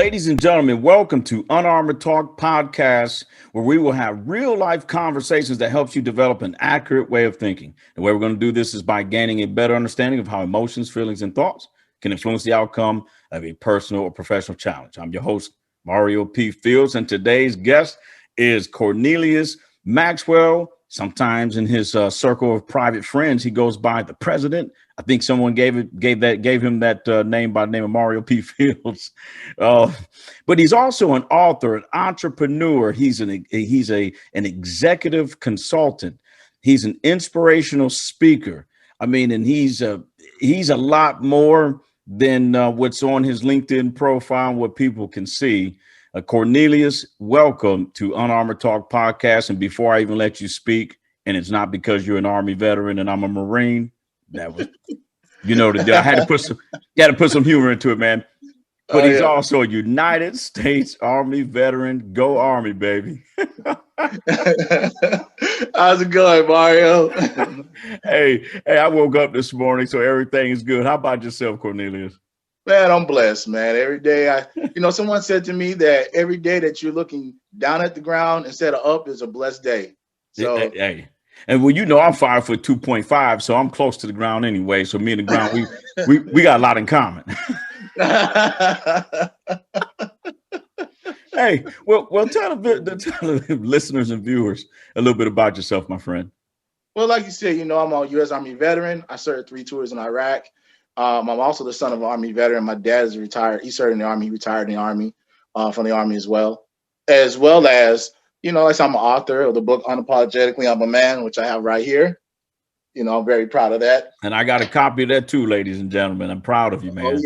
Ladies and gentlemen, welcome to Unarmored Talk podcast, where we will have real life conversations that helps you develop an accurate way of thinking. The way we're going to do this is by gaining a better understanding of how emotions, feelings, and thoughts can influence the outcome of a personal or professional challenge. I'm your host, Mario P. Fields, and today's guest is Cornelius Maxwell. Sometimes in his circle of private friends, he goes by the president. I think someone gave him that name by the name of Mario P. Fields. But he's also an author, an entrepreneur. He's an executive consultant. He's an inspirational speaker. I mean, and he's a lot more than what's on his LinkedIn profile, what people can see. Cornelius, welcome to Unarmored Talk podcast. And before I even let you speak, and it's not because you're an Army veteran and I'm a Marine, that was, I had to put some humor into it, man. But he's also a United States Army veteran. Go Army, baby. How's it going, Mario? Hey, I woke up this morning, so everything is good. How about yourself, Cornelius? Man, I'm blessed, man. Every day someone said to me that every day that you're looking down at the ground instead of up is a blessed day. So, hey. And well, I'm 5'2.5", so I'm close to the ground anyway. So me and the ground, we got a lot in common. Hey, well, tell the listeners and viewers a little bit about yourself, my friend. Well, like you said, I'm a U.S. Army veteran. I served 3 tours in Iraq. I'm also the son of an Army veteran. My dad is retired. He served in the Army. He retired in the Army, from the Army as well as, I'm an author of the book Unapologetically I'm a Man, which I have right here. I'm very proud of that. And I got a copy of that too, ladies and gentlemen. I'm proud of you, man.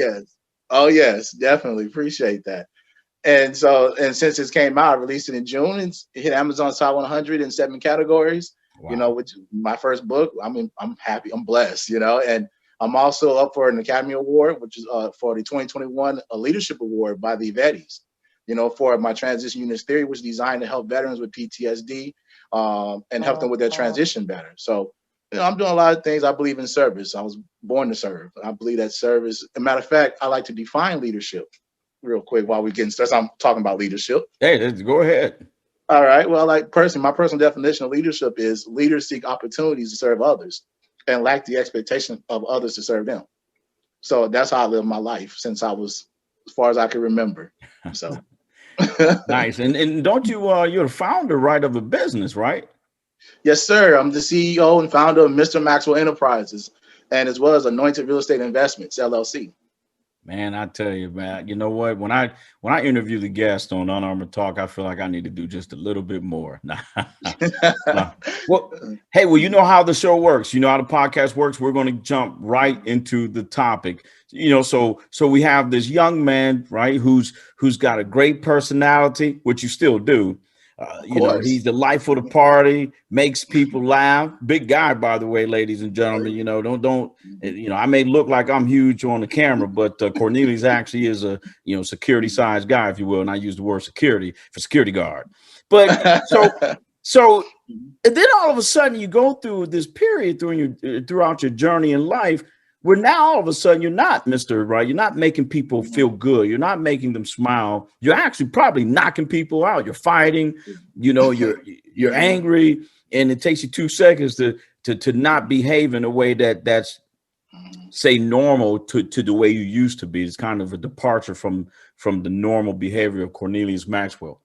Oh yes, definitely appreciate that. And since it came out, I released it in June. It hit Amazon's top 100 in 7 categories. Wow. Which is my first book. I mean, I'm happy. I'm blessed. And I'm also up for an Academy Award, which is for the 2021 Leadership Award by the Vetis, for my transition units theory, which is designed to help veterans with PTSD and help them with their transition better. So, I'm doing a lot of things. I believe in service. I was born to serve. I believe that service. As a matter of fact, I like to define leadership real quick while we getting started. I'm talking about leadership. Hey, go ahead. All right. Well, my personal definition of leadership is leaders seek opportunities to serve others and lack the expectation of others to serve them. So that's how I live my life since I was as far as I can remember. So nice. And don't you're the founder, right, of a business, right? Yes, sir. I'm the CEO and founder of Mr. Maxwell Enterprises, and as well as Anointed Real Estate Investments, LLC. Man, I tell you, man, you know what? When I interview the guest on Unarmored Talk, I feel like I need to do just a little bit more. Well, hey, you know how the show works. You know how the podcast works. We're going to jump right into the topic. So we have this young man, right, who's got a great personality, which you still do. He's the life of the party, makes people laugh. Big guy, by the way, ladies and gentlemen. I may look like I'm huge on the camera, but Cornelius actually is a security size guy, if you will. And I use the word security for security guard. But so and then all of a sudden you go through this period throughout your journey in life, where now all of a sudden you're not Mr. Right. You're not making people feel good. You're not making them smile. You're actually probably knocking people out. You're fighting, you're angry, and it takes you 2 seconds to not behave in a way that's say normal to the way you used to be. It's kind of a departure from the normal behavior of Cornelius Maxwell.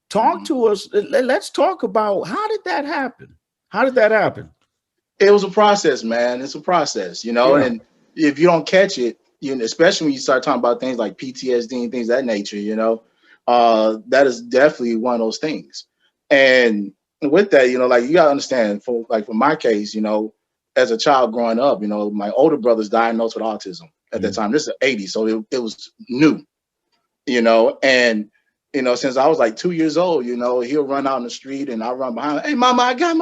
Talk to us. Let's talk about how did that happen? It was a process, man. It's a process, and if you don't catch it, especially when you start talking about things like PTSD and things of that nature, that is definitely one of those things. And with that, you got to understand, for my case, as a child growing up, my older brother's diagnosed with autism at that time. This is the 80s, so it was new, and since I was like 2 years old, he'll run out in the street and I'll run behind him. Hey, mama, I got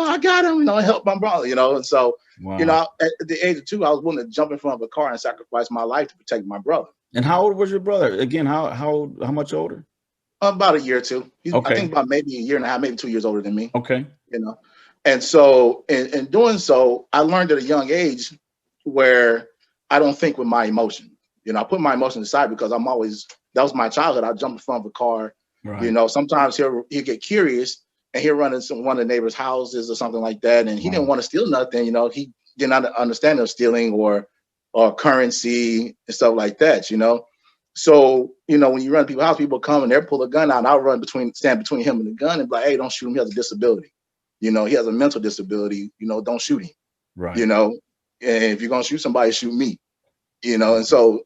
him, help my brother, And so, wow. At the age of 2, I was willing to jump in front of a car and sacrifice my life to protect my brother. And how old was your brother? Again, how much older? About a year or two. Okay. I think about maybe a year and a half, maybe 2 years older than me. Okay. And so in doing so, I learned at a young age where I don't think with my emotion. You know, I put my emotions aside because that was my childhood. I jumped in front of a car. Right. You know, sometimes he'll get curious and he'll run into one of the neighbors' houses or something like that. And he didn't want to steal nothing. You know, he did not understand of stealing or currency and stuff like that, you know. So, you know, when you run to people's house, people come and they'll pull a gun out and I'll stand between him and the gun and be like, hey, don't shoot him. He has a disability. You know, he has a mental disability. You know, don't shoot him. Right. You know, and if you're going to shoot somebody, shoot me. You know, and so,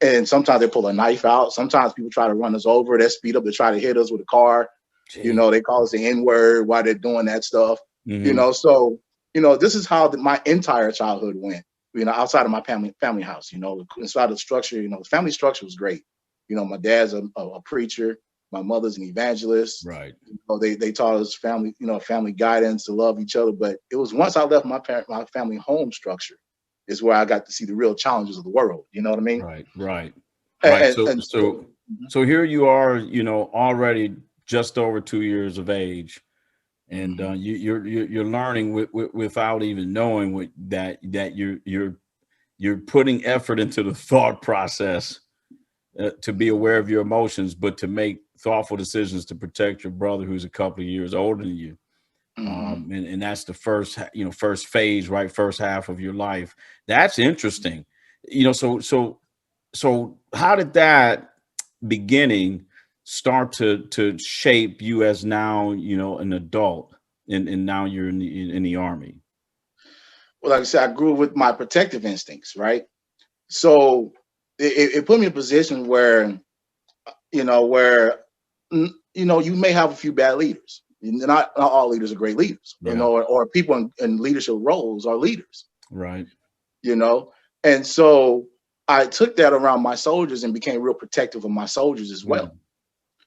and sometimes they pull a knife out. Sometimes people try to run us over. They speed up to try to hit us with a car. Jeez. You know, they call us the N-word while they're doing that stuff. Mm-hmm. You know, so, you know, this is how my entire childhood went. You know, outside of my family house, you know, inside the structure, you know, the family structure was great. You know, my dad's a preacher, my mother's an evangelist. Right. You know, they taught us family, you know, family guidance to love each other. But it was once I left my family home structure is where I got to see the real challenges of the world. You know what I mean? Right. And so here you are, you know, already just over 2 years of age. And you're learning without even knowing that you're putting effort into the thought process to be aware of your emotions, but to make thoughtful decisions to protect your brother who's a couple of years older than you. And that's the first phase, right? First half of your life. That's interesting. You know, so how did that beginning start to shape you as now, you know, an adult? And now you're in the Army. Well, like I said, I grew with my protective instincts, right? So it put me in a position where, you know, you may have a few bad leaders. Not all leaders are great leaders, you know, or people in leadership roles are leaders. Right. You know, and so I took that around my soldiers and became real protective of my soldiers as well.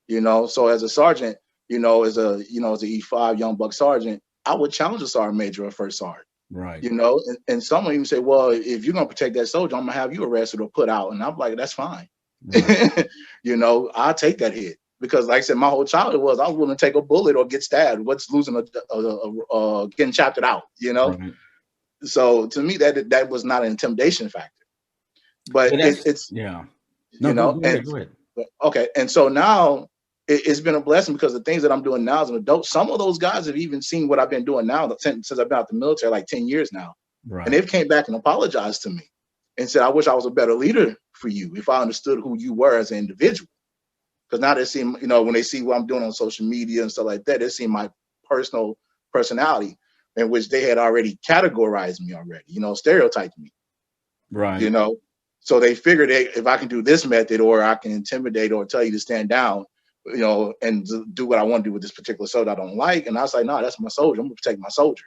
You know, so as a sergeant, you know, as a E5 young buck sergeant, I would challenge a sergeant major or first sergeant. Right. You know, and someone even say, well, if you're going to protect that soldier, I'm going to have you arrested or put out. And I'm like, that's fine. Right. You know, I'll take that hit. Because like I said, my whole childhood I was willing to take a bullet or get stabbed. What's losing getting chaptered out, you know? Right. So to me, that was not an intimidation factor. But it's no, you know, go ahead. Okay. And so now it's been a blessing because the things that I'm doing now as an adult, some of those guys have even seen what I've been doing now since I've been out the military, like 10 years now. Right. And they've came back and apologized to me and said, I wish I was a better leader for you if I understood who you were as an individual. Because now they see, you know, when they see what I'm doing on social media and stuff like that, they see my personal personality in which they had already categorized me already, you know, stereotyped me. Right. You know, so they figured if I can do this method or I can intimidate or tell you to stand down, you know, and do what I want to do with this particular soldier I don't like. And I was like, no, that's my soldier. I'm going to protect my soldier.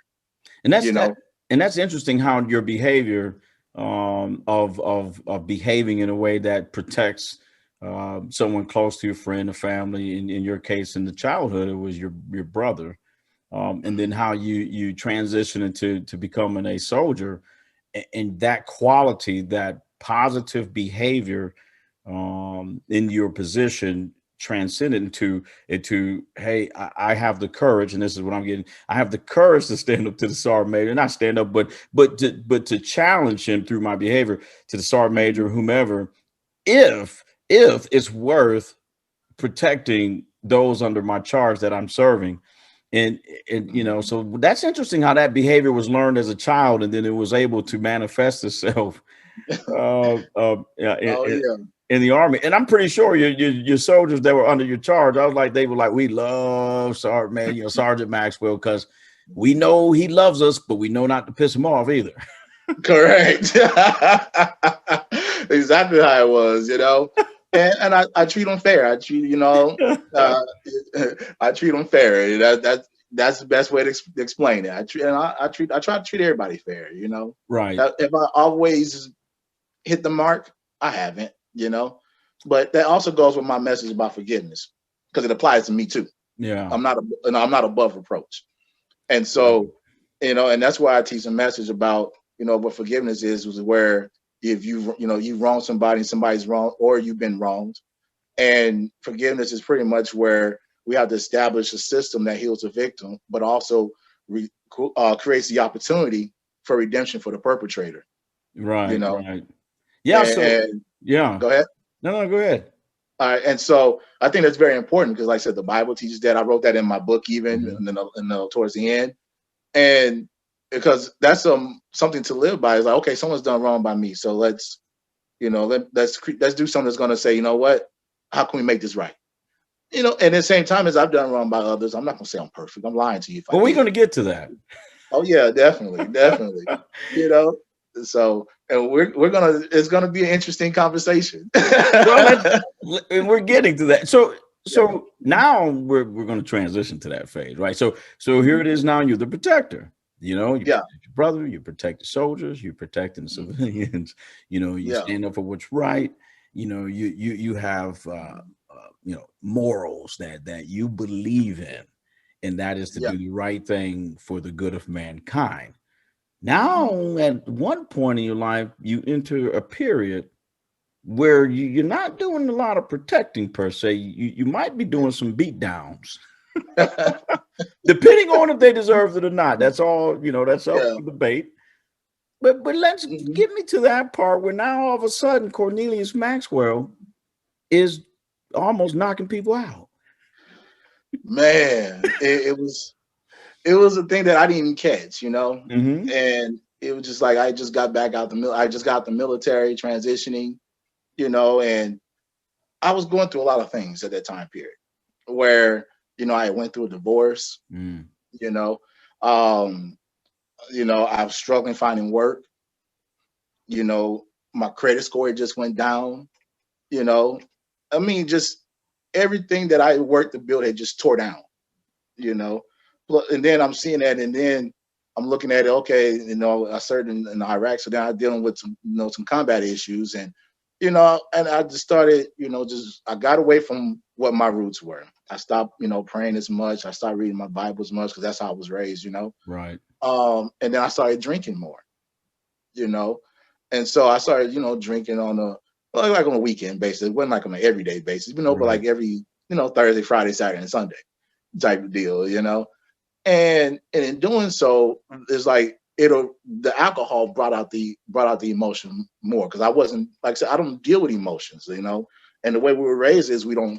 And that's, you know, and that's interesting how your behavior of behaving in a way that protects someone close to your friend or family. In your case, in the childhood, it was your brother. And then how you transition into becoming a soldier, and that quality, that positive behavior in your position transcended into hey, I have the courage, and this is what I'm getting. I have the courage to stand up to the sergeant major, not stand up, but to challenge him through my behavior to the sergeant major, whomever, if it's worth protecting those under my charge that I'm serving. And you know, so that's interesting how that behavior was learned as a child, and then it was able to manifest itself in the Army. And I'm pretty sure your soldiers that were under your charge, they were like, we love Sergeant Maxwell, because we know he loves us, but we know not to piss him off either. Correct. Exactly how it was, you know. And I treat them fair. I treat them fair. That's the best way to explain it. I try to treat everybody fair, you know. Right. If I always hit the mark, I haven't, you know. But that also goes with my message about forgiveness, because it applies to me too. Yeah. I'm not above reproach. And so, you know, and that's why I teach a message about, you know, what forgiveness is where if you wrong somebody and somebody's wrong, or you've been wronged, and forgiveness is pretty much where we have to establish a system that heals the victim, but also creates the opportunity for redemption for the perpetrator. Right. You know? Right. Yeah. Yeah. Go ahead. No, go ahead. All right. And so I think that's very important because, like I said, the Bible teaches that. I wrote that in my book, even towards the end. And because that's something to live by. Is like, okay, someone's done wrong by me. So let's do something that's going to say, you know what? How can we make this right? And at the same time as I've done wrong by others, I'm not going to say I'm perfect. I'm lying to you. Well, we're going to get to that. Oh yeah, definitely. So, and it's gonna be an interesting conversation. Well, we're getting to that. So now we're going to transition to that phase, right? So here it is. Now you're the protector. You protect your brother, you protect the soldiers, you're protecting the civilians. You stand up for what's right. You have morals that you believe in, and that is to do the right thing for the good of mankind. Now, at one point in your life, you enter a period where you're not doing a lot of protecting per se. You might be doing some beat downs, depending on if they deserve it or not. That's all, that's up for debate. But let's get me to that part where now all of a sudden Cornelius Maxwell is almost knocking people out. Man, it was a thing that I didn't even catch, and it was just like I just got back out I just got the military transitioning, and I was going through a lot of things at that time period where, I went through a divorce, I was struggling finding work, my credit score just went down, just everything that I worked to build had just tore down, and then I'm seeing that, and then I'm looking at it. Okay, I served in Iraq, so then I'm dealing with some combat issues, and and I just started, I got away from what my roots were. I stopped, praying as much. I started reading my Bible as much because that's how I was raised, Right. And then I started drinking more, and so I started, drinking on a weekend basis. It wasn't like on an everyday basis, but like every, Thursday, Friday, Saturday, and Sunday type of deal, And in doing so, it's like the alcohol brought out the emotion more because I wasn't, like I said, I don't deal with emotions, and the way we were raised is we are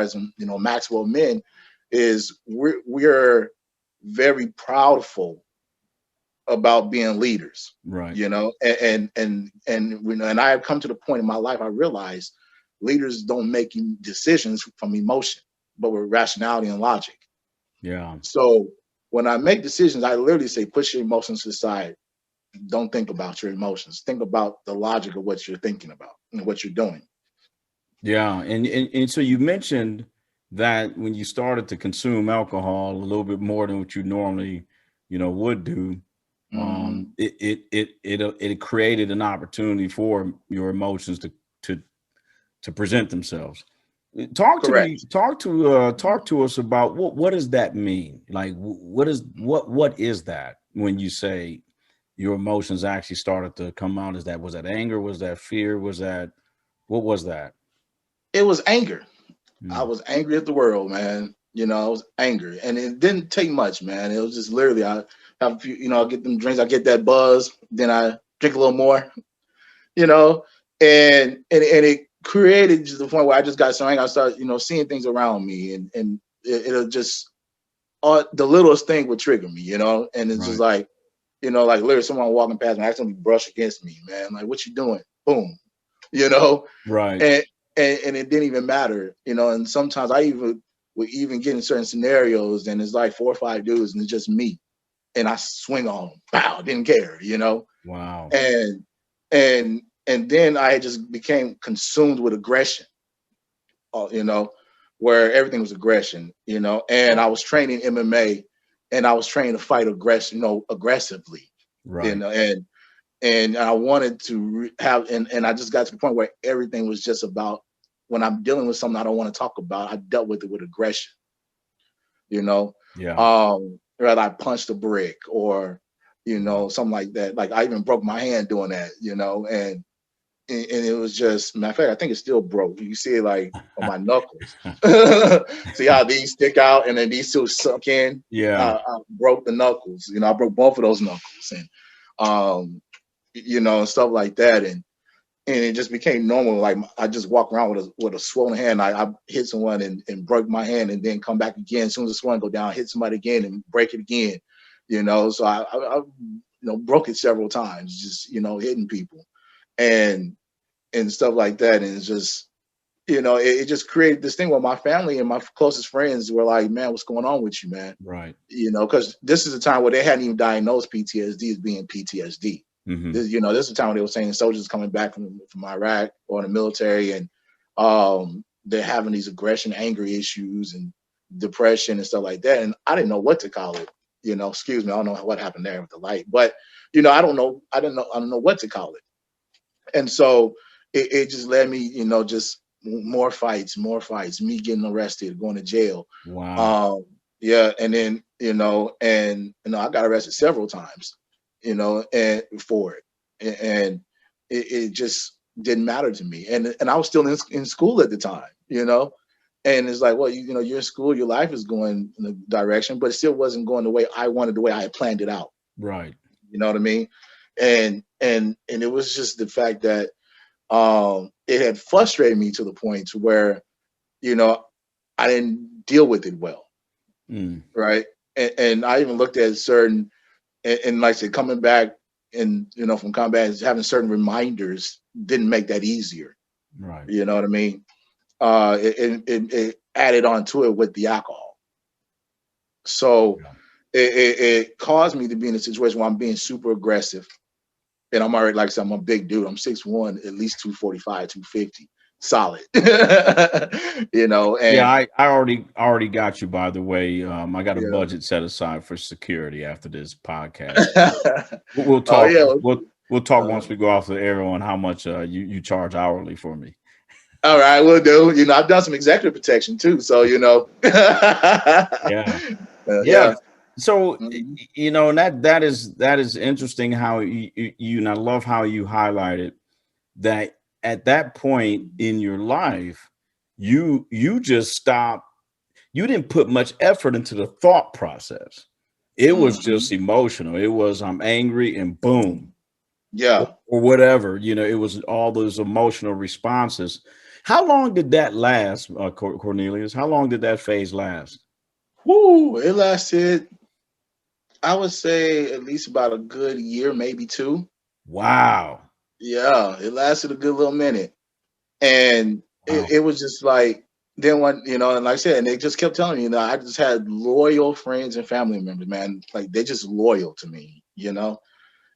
as Maxwell men is we're very proudful about being leaders, right? And I have come to the point in my life I realized leaders don't make decisions from emotion, but with rationality and logic. Yeah. So when I make decisions, I literally say, push your emotions aside. Don't think about your emotions. Think about the logic of what you're thinking about and what you're doing. Yeah. And so you mentioned that when you started to consume alcohol a little bit more than what you normally, would do, it created an opportunity for your emotions to present themselves. Talk to us about what does that mean? Like, what is that when you say your emotions actually started to come out? Was that anger? Was that fear? What was that? It was anger. I was angry at the world, man. I was angry, and it didn't take much, man. It was just literally I have a few, I get them drinks, I get that buzz, then I drink a little more, and it created just the point where I just got so angry. I started, seeing things around me, and it'll just the littlest thing would trigger me, and it's just like, like literally someone walking past me, accidentally brush against me, man. Like, what you doing? Boom, right. And it didn't even matter, and sometimes I would get in certain scenarios and it's like 4 or 5 dudes and it's just me. And I swing on them. Wow, didn't care, Wow. And then I just became consumed with aggression, where everything was aggression, and I was training MMA and I was trained to fight aggression, aggressively, right. And I wanted to have, and I just got to the point where everything was just about when I'm dealing with something I don't want to talk about, I dealt with it with aggression, Yeah. Rather I punched a brick or, something like that. Like I even broke my hand doing that, and it was just, matter of fact, I think it's still broke. You see it like on my knuckles. See how these stick out and then these two suck in? Yeah. I broke the knuckles. I broke both of those knuckles and, and stuff like that. And and it just became normal. Like I just walk around with a swollen hand. I hit someone and break my hand, and then come back again. As soon as the swelling go down, hit somebody again and break it again. So I broke it several times, just hitting people and stuff like that. And it's just it just created this thing where my family and my closest friends were like, "Man, what's going on with you, man?" Right. Because this is a time where they hadn't even diagnosed PTSD as being PTSD. Mm-hmm. This is the time when they were saying soldiers coming back from Iraq or in the military, and they're having these aggression, anger issues, and depression and stuff like that. And I didn't know what to call it. Excuse me, I don't know what happened there with the light, but I don't know what to call it. And so it just led me, just more fights, me getting arrested, going to jail. Wow. Yeah, and then I got arrested several times, and for it, and it just didn't matter to me, and I was still in school at the time, and it's like, well, you're in school, your life is going in a direction, but it still wasn't going the way I wanted, the way I had planned it out. Right. You know what I mean? And it was just the fact that it had frustrated me to the point to where, I didn't deal with it well. Right. And I even looked at certain, and like I said, coming back and, from combat, having certain reminders didn't make that easier. Right. You know what I mean? It added on to it with the alcohol. So it caused me to be in a situation where I'm being super aggressive. And I'm already, like I said, I'm a big dude. I'm 6'1", at least 245, 250. Solid. And yeah, I already got you, by the way. I got a budget set aside for security after this podcast. We'll talk. We'll talk once we go off the air on how much you charge hourly for me. All right, we'll do. I've done some executive protection too, so yeah. So and that is interesting how you and I love how you highlighted that at that point in your life, you just stopped. You didn't put much effort into the thought process. It was just emotional. It was, I'm angry, and boom. Yeah. Or whatever, it was all those emotional responses. How long did that last, Cornelius? How long did that phase last? Woo, it lasted, I would say, at least about a good year, maybe 2. Wow. Yeah, it lasted a good little minute. And it was just like, then when, and like I said, and they just kept telling me, I just had loyal friends and family members, man. Like, they're just loyal to me,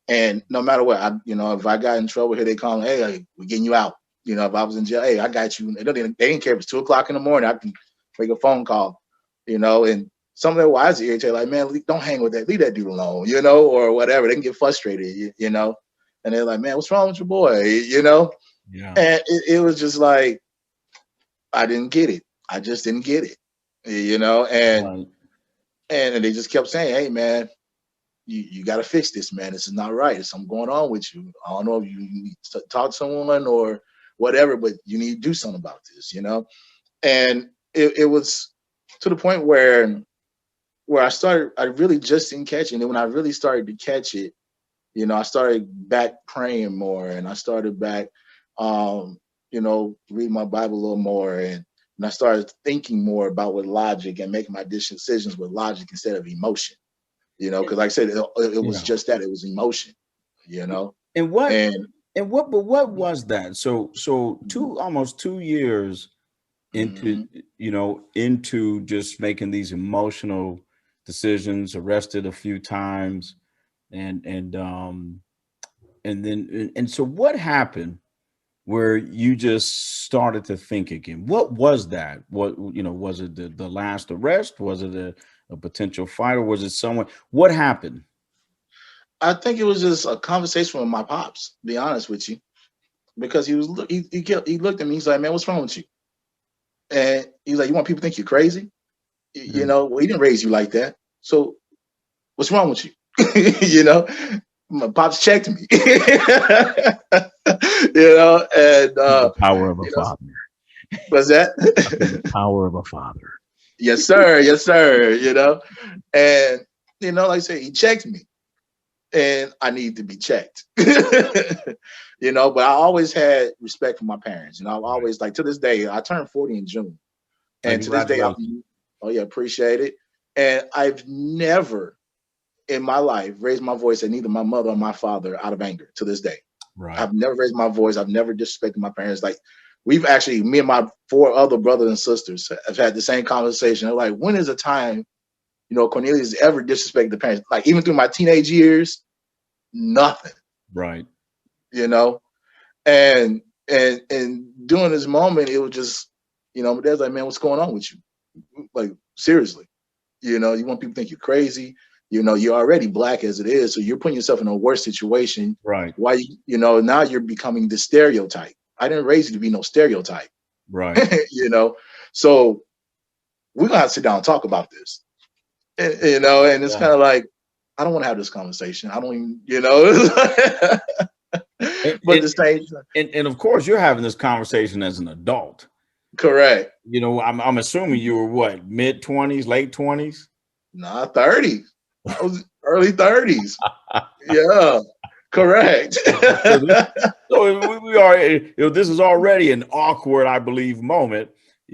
and no matter what, if I got in trouble here, they call me, hey, we're getting you out. If I was in jail, hey, I got you. They didn't care if it's 2:00 in the morning. I can make a phone call, and some of their wives are irritated, like, man, don't hang with that. Leave that dude alone, or whatever. They can get frustrated, and they're like, man, what's wrong with your boy, Yeah. And it was just like, I didn't get it. I just didn't get it, and they just kept saying, hey, man, you got to fix this, man. This is not right. There's something going on with you. I don't know if you need to talk to someone or whatever, but you need to do something about this, And it was to the point where I really just didn't catch it. And when I really started to catch it, I started back praying more, and I started back, reading my Bible a little more, and I started thinking more about with logic and making my decisions with logic instead of emotion. Because like I said, it was just that, it was emotion, And what was that? So almost 2 years into, into just making these emotional decisions, arrested a few times, and so what happened where you just started to think again? What was that? What, was it the last arrest? Was it a potential fight, or was it someone? What happened? I think it was just a conversation with my pops, to be honest with you, because he looked at me. He's like, man, what's wrong with you? And he's like, you want people to think you're crazy? Well, he didn't raise you like that. So what's wrong with you? My pops checked me, and the power of a father. What's that? The power of a father. Yes, sir. Yes, sir. And, like I say, he checked me. and I need to be checked. You know, but I always had respect for my parents. You know, I've always, like, to this day, I turned 40 in June. And to this day, oh yeah, appreciate it. And I've never in my life raised my voice at neither my mother or my father out of anger to this day. Right. I've never raised my voice. I've never disrespected my parents. Like, we've actually, me and my 4 other brothers and sisters have had the same conversation. They're like, when is a time, you know, Cornelius ever disrespected the parents? Like, even through my teenage years, nothing. Right. You know, and during this moment, it was just, you know, my dad's like, man, what's going on with you? Like, seriously, you know, you want people to think you're crazy. You know, you're already black as it is, so you're putting yourself in a worse situation. Right. Why, you know, now you're becoming the stereotype. I didn't raise you to be no stereotype. Right. You know, so we're gonna have to sit down and talk about this. And, you know, and it's kind of like, I don't want to have this conversation. I don't even, you know. But the same, and of course, you're having this conversation as an adult. Correct. You know, I'm assuming you were what, mid-20s, late 20s? Nah, 30s. I was early 30s. Yeah, correct. So we are, you know, this is already an awkward, I believe, moment.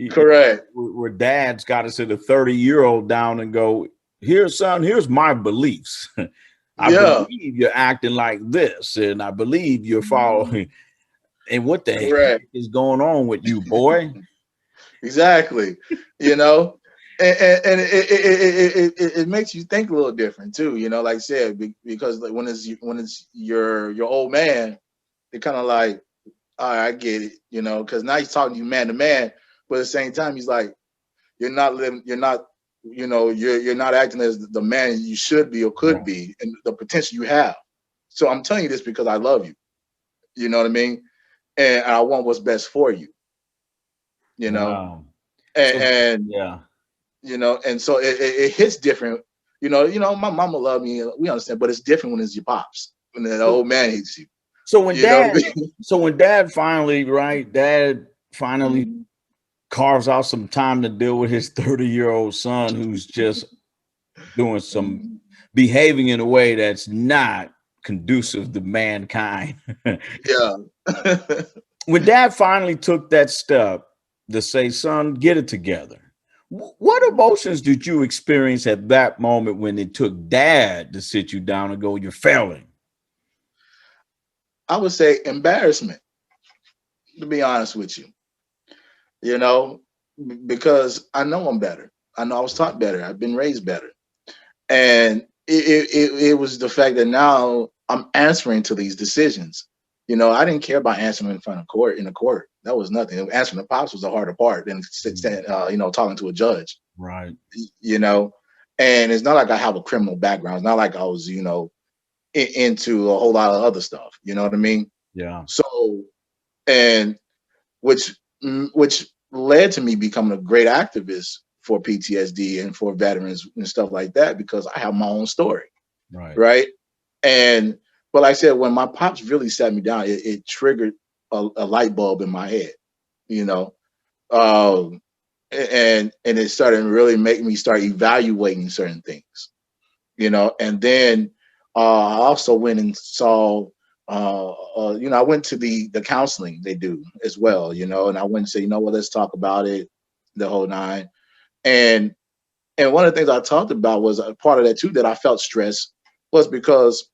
Correct. Where dad's got to sit a 30-year-old down and go, here, son, here's my beliefs. I believe you're acting like this, and I believe you're following. And what the heck is going on with you, boy? Exactly. You know, and it makes you think a little different too. You know, like I said, because like when it's your old man, they're kind of like, all right, I get it. You know, because now he's talking to you man to man, but at the same time, he's like, you're not living, you're not, you know, you're not acting as the man you should be or could be, and the potential you have. So I'm telling you this because I love you. You know what I mean? And I want what's best for you. You know, and you know, and so it hits different. You know, my mama loved me. We understand, but it's different when it's your pops, when the old man hates you. So when dad finally, carves out some time to deal with his 30-year-old son who's just doing some behaving in a way that's not conducive to mankind. Yeah. When dad finally took that step to say, son, get it together, what emotions did you experience at that moment when it took dad to sit you down and go, you're failing? I would say embarrassment, to be honest with you. You know, because I know I'm better. I know I was taught better. I've been raised better. And it was the fact that now I'm answering to these decisions. You know, I didn't care about answering in the court. That was nothing. Answering the pops was the harder part than you know, talking to a judge. Right. You know, and it's not like I have a criminal background. It's not like I was, you know, into a whole lot of other stuff. You know what I mean? Yeah. So, and which led to me becoming a great activist for PTSD and for veterans and stuff like that, because I have my own story. Right. And, but like I said, when my pops really sat me down, it triggered a light bulb in my head, you know, and it started really making me start evaluating certain things, you know. And then I also went and saw, you know, I went to the counseling they do as well, you know, and I went and said, you know what, let's talk about it, the whole nine. And one of the things I talked about was a part of that too, that I felt stress was because,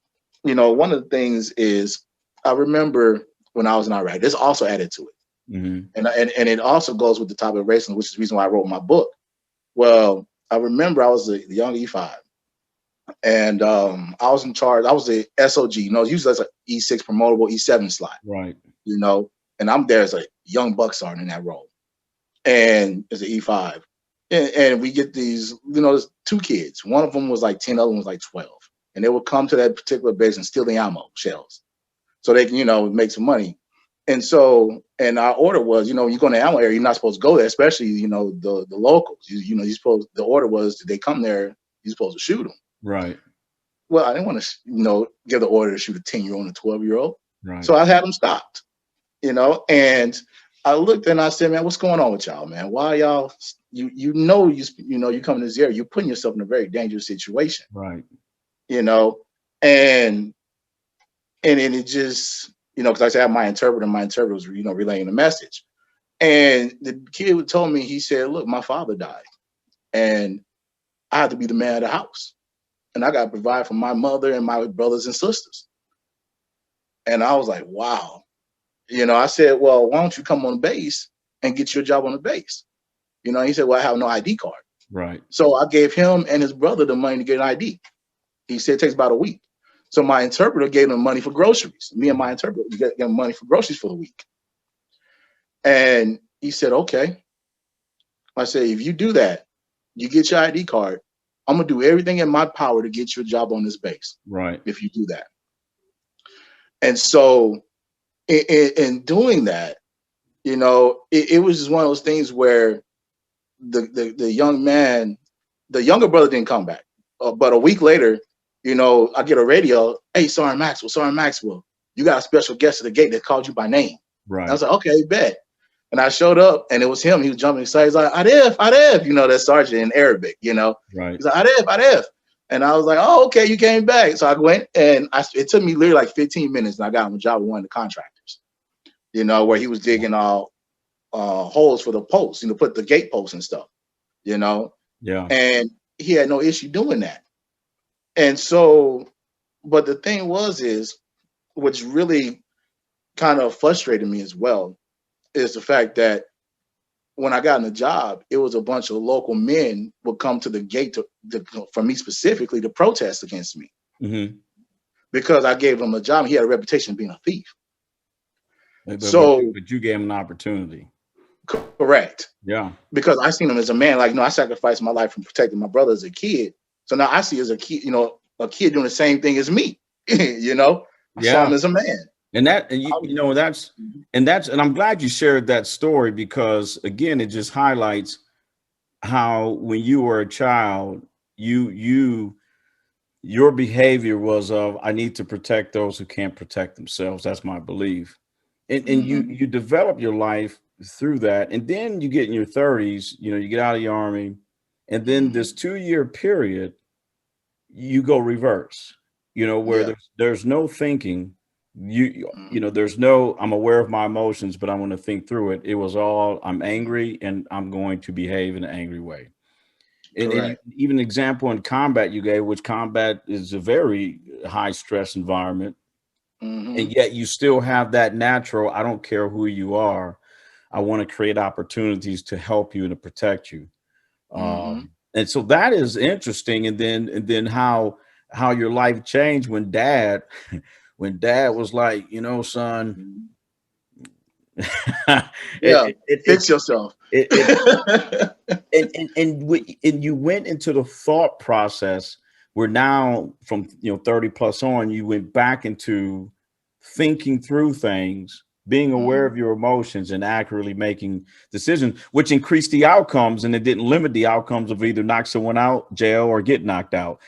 you know, one of the things is I remember when I was in Iraq, this also added to it. Mm-hmm. And it also goes with the topic of racism, which is the reason why I wrote my book. Well, I remember I was a young E5. And I was in charge. I was a SOG, you know, usually that's an E6 promotable, E7 slot. Right. You know, and I'm there as a young buck sergeant in that role. And as an E5. And we get these, you know, there's 2 kids. One of them was like 10, the other one was like 12. And they would come to that particular base and steal the ammo shells so they can, you know, make some money. And so, and our order was, you know, you go in the ammo area, you're not supposed to go there, especially, you know, the locals. You know, the order was, they come there, you're supposed to shoot them. Right. Well, I didn't want to, you know, give the order to shoot a 10-year-old and a 12-year-old. Right. So I had them stopped, you know, and I looked and I said, man, what's going on with y'all, man? Why y'all, you know, you come in this area, you're putting yourself in a very dangerous situation. Right. You know, And then it just, because I said I have my interpreter was, relaying the message. And the kid told me, he said, look, my father died and I have to be the man of the house. And I got to provide for my mother and my brothers and sisters. And I was like, wow. I said, well, why don't you come on base and get your job on the base? He said, well, I have no ID card. Right. So I gave him and his brother the money to get an ID. He said it takes about a week. So my interpreter gave him money for groceries. Me and my interpreter gave him money for groceries for the week. And he said, okay. I said, if you do that, you get your ID card, I'm going to do everything in my power to get you a job on this base. Right. If you do that. And so in doing that, it was just one of those things where the young man, the younger brother didn't come back. But a week later, I get a radio. Hey, Sergeant Maxwell, you got a special guest at the gate that called you by name. Right. And I was like, okay, bet. And I showed up and it was him. He was jumping excited. He's like, Adif, that sergeant in Arabic, Right. He's like, Adif. And I was like, oh, okay, you came back. So I went and it took me literally like 15 minutes and I got him a job with one of the contractors, where he was digging all holes for the posts, put the gate posts and stuff, Yeah. And he had no issue doing that. And so, but the thing is which really kind of frustrated me as well, is the fact that when I got in the job, it was a bunch of local men would come to the gate for me specifically to protest against me. Mm-hmm. Because I gave him a job. He had a reputation of being a thief. But you gave him an opportunity. Correct. Yeah. Because I seen him as a man, I sacrificed my life from protecting my brother as a kid. So now I see as a kid, a kid doing the same thing as me. I saw him as a man. And I'm glad you shared that story, because again, it just highlights how when you were a child, your behavior was of, I need to protect those who can't protect themselves. That's my belief. And Mm-hmm. you develop your life through that. And then you get in your 30s, you get out of the Army, and then this 2-year period, you go reverse, where there's no thinking. There's no, I'm aware of my emotions, but I'm going to think through it. It was all, I'm angry and I'm going to behave in an angry way. And even an example in combat you gave, which combat is a very high stress environment. Mm-hmm. And yet you still have that natural, I don't care who you are, I want to create opportunities to help you and to protect you. And so that is interesting. And then how your life changed when dad was like, son, fix yourself. And you went into the thought process where now from 30 plus on, you went back into thinking through things, being aware of your emotions and accurately making decisions, which increased the outcomes, and it didn't limit the outcomes of either knock someone out, jail, or get knocked out.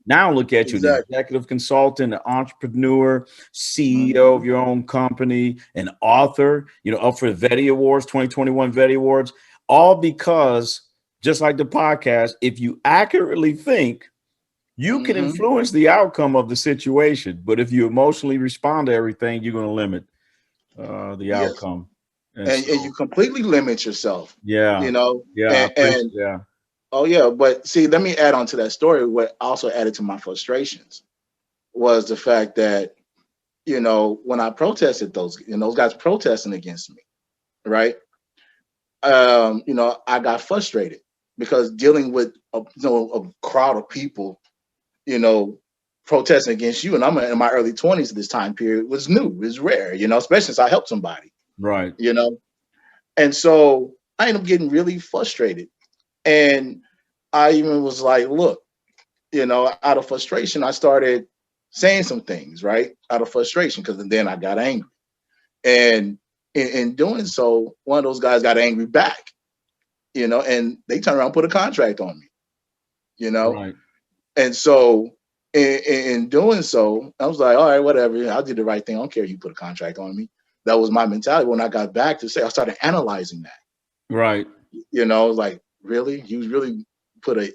Now look at you, an executive consultant, an entrepreneur, CEO of your own company, an author, up for the Vetty Awards, 2021 Vetty Awards, all because, just like the podcast, if you accurately think, you can influence the outcome of the situation. But if you emotionally respond to everything, you're going to limit the outcome. And you completely limit yourself. Yeah. Oh yeah. But see, let me add on to that story. What also added to my frustrations was the fact that, when I protested those guys protesting against me, right? I got frustrated because dealing with a crowd of people, protesting against you, and I'm in my early 20s at this time period, was new, it was rare, especially since I helped somebody. Right. And so I ended up getting really frustrated. And I even was like, look, out of frustration, I started saying some things, right? Out of frustration, because then I got angry. And in doing so, one of those guys got angry back, and they turned around and put a contract on me, Right. And so in doing so, I was like, all right, whatever. I did the right thing. I don't care if you put a contract on me. That was my mentality. When I got back to say, I started analyzing that. Right. I was like, really? You really put a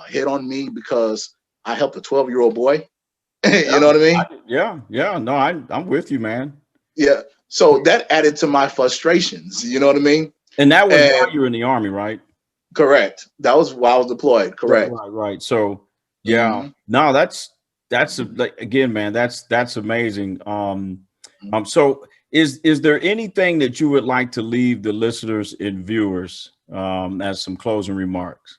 hit on me because I helped a 12-year-old boy. You know what I mean? Yeah. No, I'm with you, man. Yeah. So that added to my frustrations. You know what I mean? And that was while you were in the Army, right? Correct. That was while I was deployed. Correct. Right. So yeah, no, that's like, again, man, that's amazing. So is there anything that you would like to leave the listeners and viewers as some closing remarks?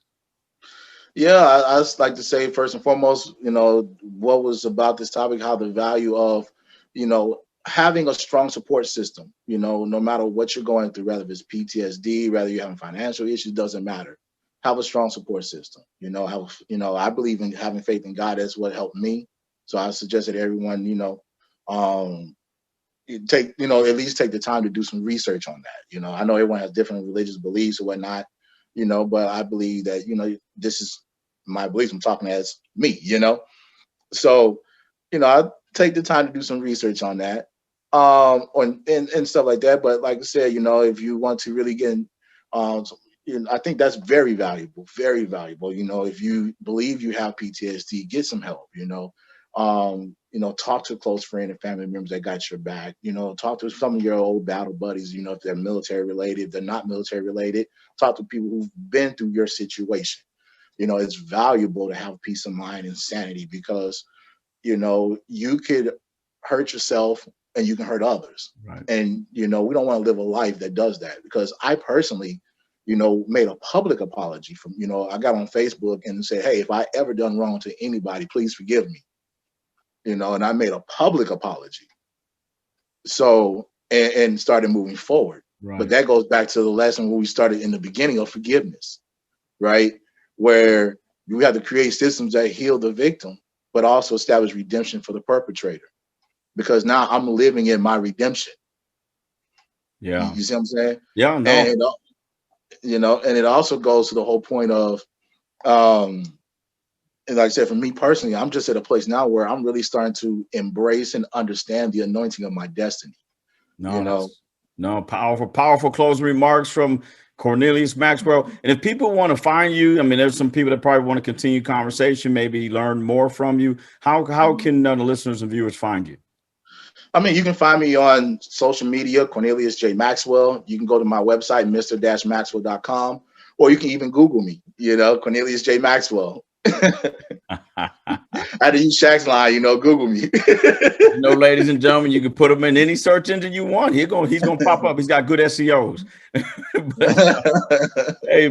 Yeah, I just like to say first and foremost, what was about this topic, how the value of, having a strong support system, no matter what you're going through, whether it's PTSD, whether you're having financial issues, doesn't matter. Have a strong support system. I believe in having faith in God. That's what helped me. So I suggest that everyone, at least take the time to do some research on that. I know everyone has different religious beliefs or whatnot, but I believe that, this is my beliefs. I'm talking as me, So, I take the time to do some research on that, and stuff like that. But like I said, if you want to really get in, I think that's very valuable, very valuable. If you believe you have PTSD, get some help, talk to a close friend and family members that got your back, talk to some of your old battle buddies, if they're military related, if they're not military related, talk to people who've been through your situation. It's valuable to have peace of mind and sanity because, you could hurt yourself and you can hurt others. Right. And, we don't want to live a life that does that, because I personally, made a public apology from, I got on Facebook and said, hey, if I ever done wrong to anybody, please forgive me. And I made a public apology. So, and started moving forward. Right. But that goes back to the lesson where we started in the beginning of forgiveness, right? Where you have to create systems that heal the victim, but also establish redemption for the perpetrator. Because now I'm living in my redemption. Yeah. You see what I'm saying? Yeah, no. And it also goes to the whole point of, and like I said, for me personally, I'm just at a place now where I'm really starting to embrace and understand the anointing of my destiny. Powerful closing remarks from Cornelius Maxwell. And if people want to find you, I mean, there's some people that probably want to continue conversation, maybe learn more from you. How can the listeners and viewers find you? I mean, you can find me on social media, Cornelius J. Maxwell. You can go to my website, mr-maxwell.com, or you can even Google me, Cornelius J. Maxwell. I had to use Shaq's line, Google me. Ladies and gentlemen, you can put him in any search engine you want. He's gonna pop up. He's got good SEOs.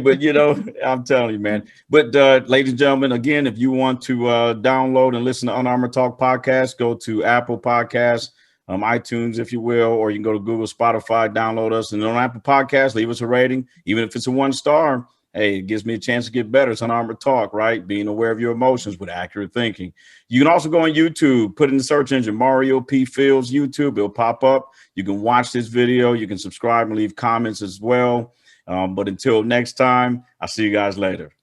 but I'm telling you, man. But ladies and gentlemen, again, if you want to download and listen to Unarmored Talk podcast, go to Apple Podcasts, iTunes, if you will, or you can go to Google, Spotify, download us, and on Apple Podcasts, leave us a rating, even if it's a 1-star. Hey, it gives me a chance to get better. It's Unarmored Talk, right? Being aware of your emotions with accurate thinking. You can also go on YouTube, put in the search engine, Mario P. Fields YouTube. It'll pop up. You can watch this video. You can subscribe and leave comments as well. But until next time, I'll see you guys later.